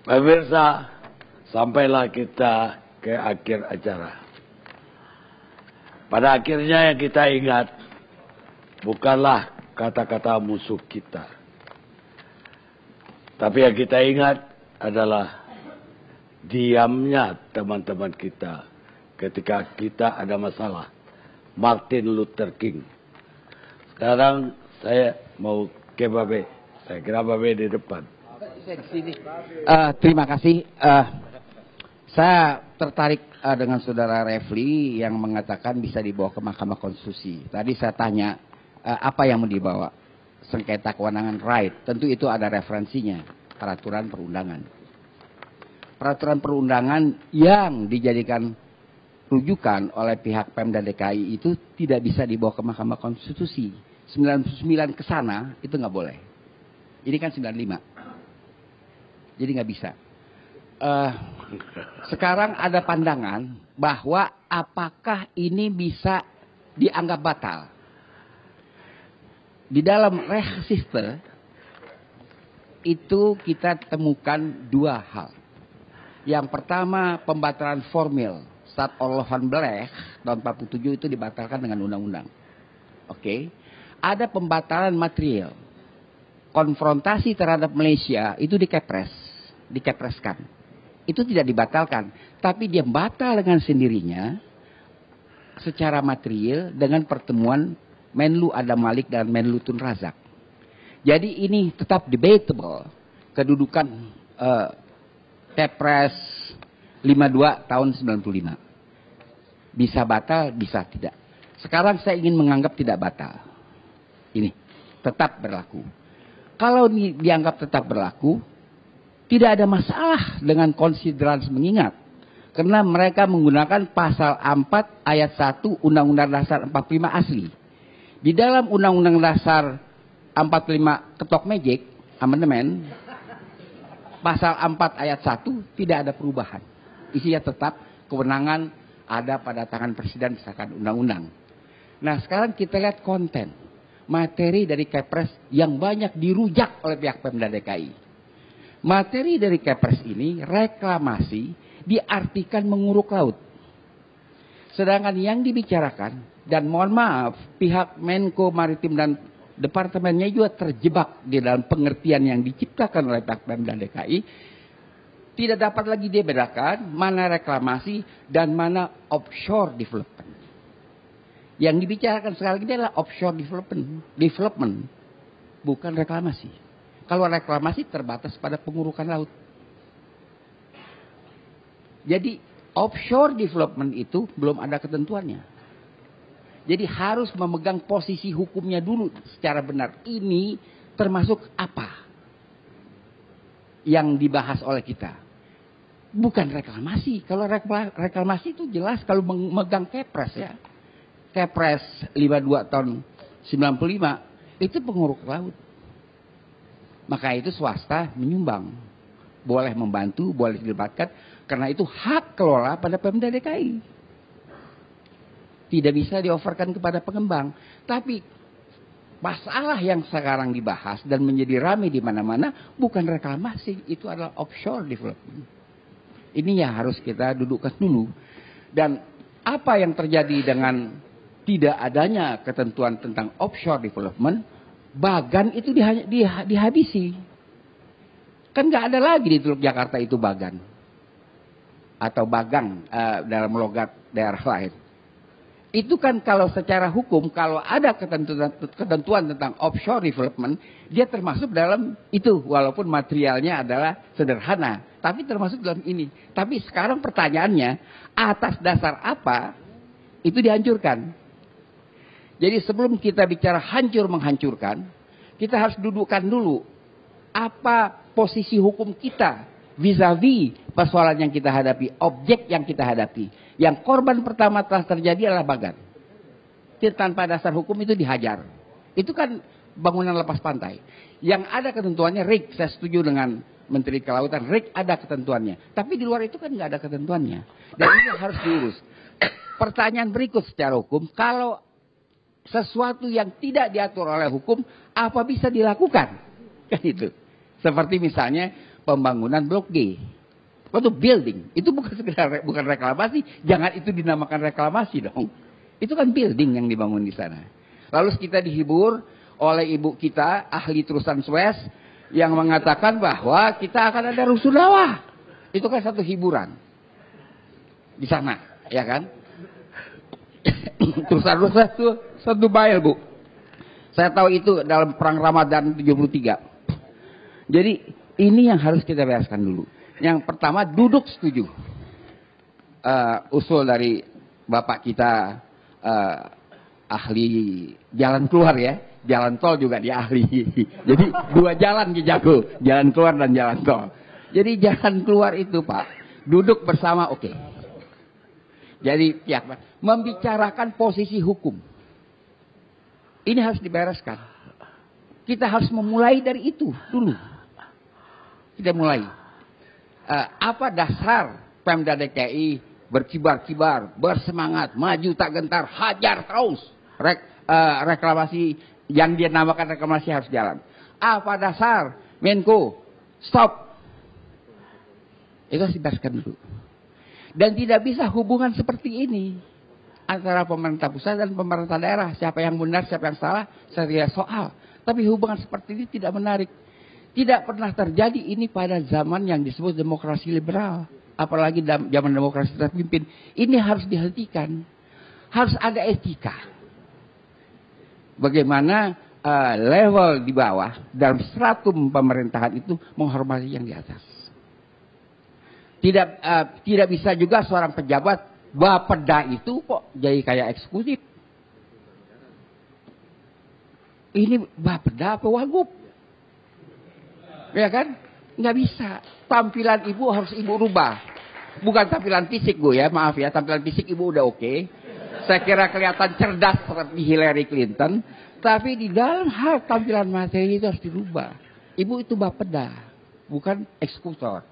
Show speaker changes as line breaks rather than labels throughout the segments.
Pemirsa, sampailah kita ke akhir acara. Pada akhirnya yang kita ingat bukanlah kata-kata musuh kita, tapi yang kita ingat adalah diamnya teman-teman kita ketika kita ada masalah. Martin Luther King. Sekarang saya mau ke Babe. Saya kira Babe di depan.
Saya di sini. Terima kasih. Saya tertarik dengan saudara Refli yang mengatakan bisa dibawa ke Mahkamah Konstitusi. Tadi saya tanya apa yang mau dibawa, sengketa kewenangan right. Tentu itu ada referensinya, peraturan perundangan. Peraturan perundangan yang dijadikan rujukan oleh pihak Pemda DKI itu tidak bisa dibawa ke Mahkamah Konstitusi. 99 ke sana itu nggak boleh. Ini kan 95. Jadi nggak bisa. Sekarang ada pandangan bahwa apakah ini bisa dianggap batal. Di dalam Rechtssyste itu kita temukan dua hal. Yang pertama pembatalan formil. Stad van Blech tahun 47 itu dibatalkan dengan undang-undang. Oke. Ada pembatalan material. Konfrontasi terhadap Malaysia itu dikepreskan. Itu tidak dibatalkan, tapi dia batal dengan sendirinya secara material dengan pertemuan Menlu Adam Malik dan Menlu Tun Razak. Jadi ini tetap debatable kedudukan Kepres 52 tahun 95. Bisa batal, bisa tidak. Sekarang saya ingin menganggap tidak batal. Ini tetap berlaku. Kalau dianggap tetap berlaku, tidak ada masalah dengan konsiderans mengingat. Karena mereka menggunakan pasal 4 ayat 1 Undang-Undang Dasar 45 asli. Di dalam Undang-Undang Dasar 45 ketok magic, amandemen, pasal 4 ayat 1 tidak ada perubahan. Isinya tetap kewenangan ada pada tangan presiden misalkan undang-undang. Nah sekarang kita lihat konten. Materi dari Kepres yang banyak dirujak oleh pihak Pemda DKI. Materi dari Kepres ini reklamasi diartikan menguruk laut. Sedangkan yang dibicarakan, dan mohon maaf, pihak Menko Maritim dan departemennya juga terjebak di dalam pengertian yang diciptakan oleh pihak Pemda DKI. Tidak dapat lagi dibedakan mana reklamasi dan mana offshore development. Yang dibicarakan sekarang ini adalah offshore development, bukan reklamasi. Kalau reklamasi terbatas pada pengurukan laut. Jadi offshore development itu belum ada ketentuannya. Jadi harus memegang posisi hukumnya dulu secara benar. Ini termasuk apa yang dibahas oleh kita. Bukan reklamasi. Kalau reklamasi itu jelas kalau memegang Kepres ya. Kepres 52 tahun 95 itu penguruk laut. Maka itu swasta menyumbang. Boleh membantu, boleh dilibatkan. Karena itu hak kelola pada Pemda DKI. Tidak bisa dioferkan kepada pengembang. Tapi masalah yang sekarang dibahas dan menjadi ramai di mana-mana bukan reklamasi. Itu adalah offshore development. Ini yang harus kita dudukkan dulu. Dan apa yang terjadi dengan tidak adanya ketentuan tentang offshore development, Bagan itu dihabisi. Kan nggak ada lagi di Teluk Jakarta itu Bagan. Atau Bagang dalam logat daerah lain. Itu kan kalau secara hukum, kalau ada ketentuan tentang offshore development, dia termasuk dalam itu. Walaupun materialnya adalah sederhana. Tapi termasuk dalam ini. Tapi sekarang pertanyaannya, atas dasar apa itu dihancurkan? Jadi sebelum kita bicara hancur menghancurkan, kita harus dudukkan dulu apa posisi hukum kita vis-a-vis persoalan yang kita hadapi, objek yang kita hadapi. Yang korban pertama telah terjadi adalah Bagan. Tanpa dasar hukum itu dihajar. Itu kan bangunan lepas pantai. Yang ada ketentuannya RIK, saya setuju dengan Menteri Kelautan, RIK ada ketentuannya. Tapi di luar itu kan nggak ada ketentuannya. Dan ini harus diurus. Pertanyaan berikut secara hukum, kalau sesuatu yang tidak diatur oleh hukum, apa bisa dilakukan? Kan itu. Seperti misalnya pembangunan Blok G. Itu building, itu bukan sekedar bukan reklamasi, jangan itu dinamakan reklamasi dong. Itu kan building yang dibangun di sana. Lalu kita dihibur oleh ibu kita ahli terusan Suez yang mengatakan bahwa kita akan ada rusunawa. Itu kan satu hiburan di sana, ya kan? Terusan satu mile, Bu. Saya tahu itu dalam perang Ramadan 73. Jadi ini yang harus kita bereskan dulu. Yang pertama, duduk setuju. Usul dari Bapak kita ahli jalan keluar ya. Jalan tol juga dia ahli. Jadi 2 jalan jago. Jalan keluar dan jalan tol. Jadi jalan keluar itu Pak, duduk bersama oke. Jadi pihak membicarakan posisi hukum. Ini harus dibereskan. Kita harus memulai dari itu dulu. Kita mulai. Apa dasar Pemda DKI berkibar-kibar, bersemangat, maju tak gentar, hajar terus. Reklamasi yang dia namakan reklamasi harus jalan. Apa dasar Menko stop. Itu harus dibereskan dulu. Dan tidak bisa hubungan seperti ini antara pemerintah pusat dan pemerintah daerah. Siapa yang benar, siapa yang salah, saya soal. Tapi hubungan seperti ini tidak menarik. Tidak pernah terjadi ini pada zaman yang disebut demokrasi liberal. Apalagi zaman demokrasi terpimpin. Ini harus dihentikan. Harus ada etika. Bagaimana level di bawah dalam stratum pemerintahan itu menghormati yang di atas. Tidak bisa juga seorang pejabat Bapeda itu kok jadi kayak eksekutif. Ini Bapeda apa Wagub? Ya kan? Nggak bisa. Tampilan ibu harus ibu rubah. Bukan tampilan fisik Bu ya, maaf ya. Tampilan fisik ibu udah oke. Saya kira kelihatan cerdas seperti Hillary Clinton. Tapi di dalam hal tampilan materi itu harus dirubah. Ibu itu Bapeda, bukan eksekutor.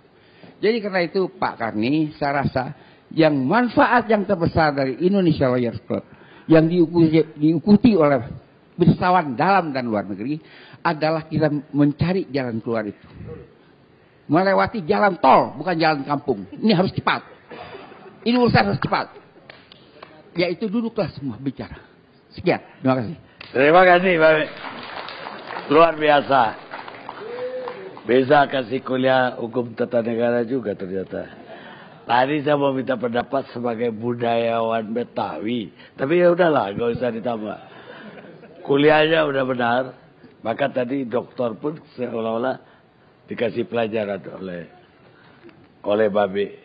Jadi karena itu Pak Karni, saya rasa yang manfaat yang terbesar dari Indonesia Lawyers Club yang diikuti oleh bangsawan dalam dan luar negeri adalah kita mencari jalan keluar itu. Melewati jalan tol, bukan jalan kampung. Ini harus cepat. Ini urusan harus cepat. Yaitu duduklah semua bicara. Sekian, terima kasih.
Terima kasih, Pak. Luar biasa. Bisa kasih kuliah hukum tata negara juga ternyata. Tadi saya mau minta pendapat sebagai budayawan Betawi. Tapi ya udahlah, gak usah ditambah. Kuliahnya udah benar. Maka tadi doktor pun seolah-olah dikasih pelajaran oleh Babe.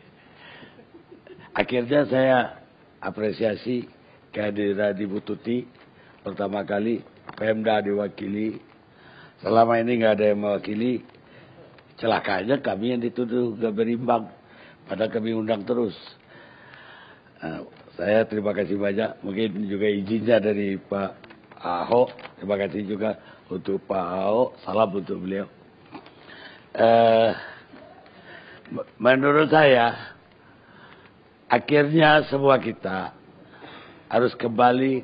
Akhirnya saya apresiasi kehadiran Ibu Tuti. Pertama kali Pemda diwakili. Selama ini nggak ada yang mewakili. Celakanya kami yang dituduh gak berimbang. Padahal kami undang terus. Saya terima kasih banyak. Mungkin juga izinnya dari Pak Ahok. Terima kasih juga untuk Pak Ahok. Salam untuk beliau. Menurut saya, akhirnya semua kita harus kembali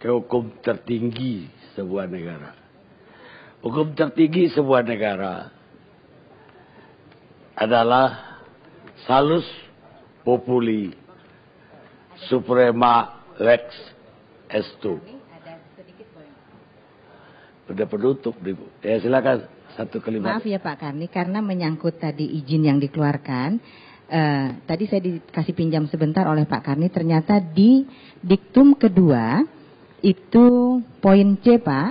ke hukum tertinggi sebuah negara. Hukum tertinggi sebuah negara adalah salus populi suprema lex estu. Udah penutup, Ibu. Ya silakan satu kalimat.
Maaf ya Pak Karni, karena menyangkut tadi izin yang dikeluarkan. Tadi saya dikasih pinjam sebentar oleh Pak Karni. Ternyata di diktum kedua itu poin C Pak.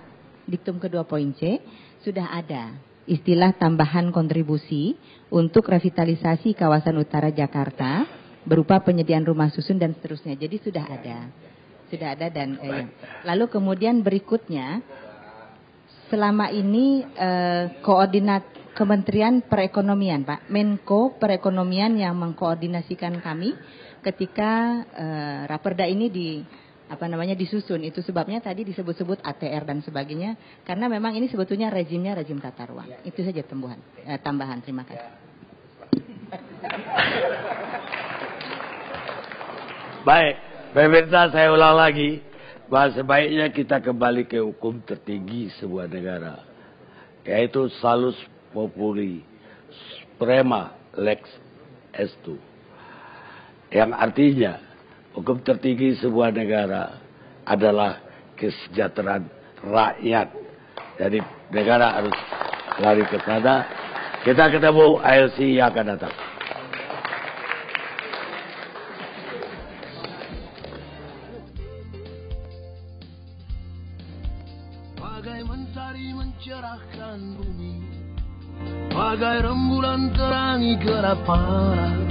Diktum kedua poin C sudah ada istilah tambahan kontribusi untuk revitalisasi kawasan utara Jakarta berupa penyediaan rumah susun dan seterusnya. Jadi sudah ada dan lalu kemudian berikutnya selama ini koordinat Kementerian Perekonomian Pak Menko Perekonomian yang mengkoordinasikan kami ketika Raperda ini disusun. Itu sebabnya tadi disebut-sebut ATR dan sebagainya karena memang ini sebetulnya rezimnya rezim tata ruang. Itu saja tambahan. Terima kasih.
Baik, pemirsa saya ulang lagi bahwa sebaiknya kita kembali ke hukum tertinggi sebuah negara, yaitu salus populi Suprema Lex Estu, yang artinya hukum tertinggi sebuah negara adalah kesejahteraan rakyat. Jadi negara harus lari ke sana. Kita ketemu ILC yang akan datang.
Bagai mentari mencerahkan bumi, bagai rembulan terangi kelaparan,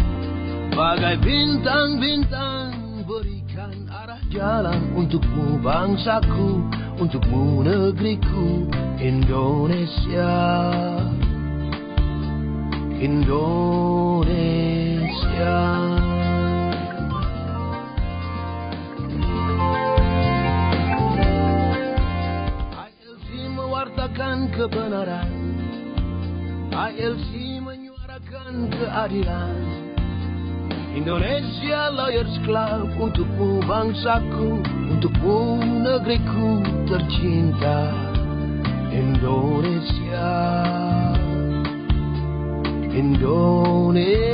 bagai bintang-bintang berikan arah jalan untukmu bangsaku, untukmu negeriku Indonesia, Indonesia. ILC mewartakan kebenaran, ILC menyuarakan keadilan. Indonesia Lawyers Club untukmu bangsaku, untukmu negeriku tercinta Indonesia, Indonesia.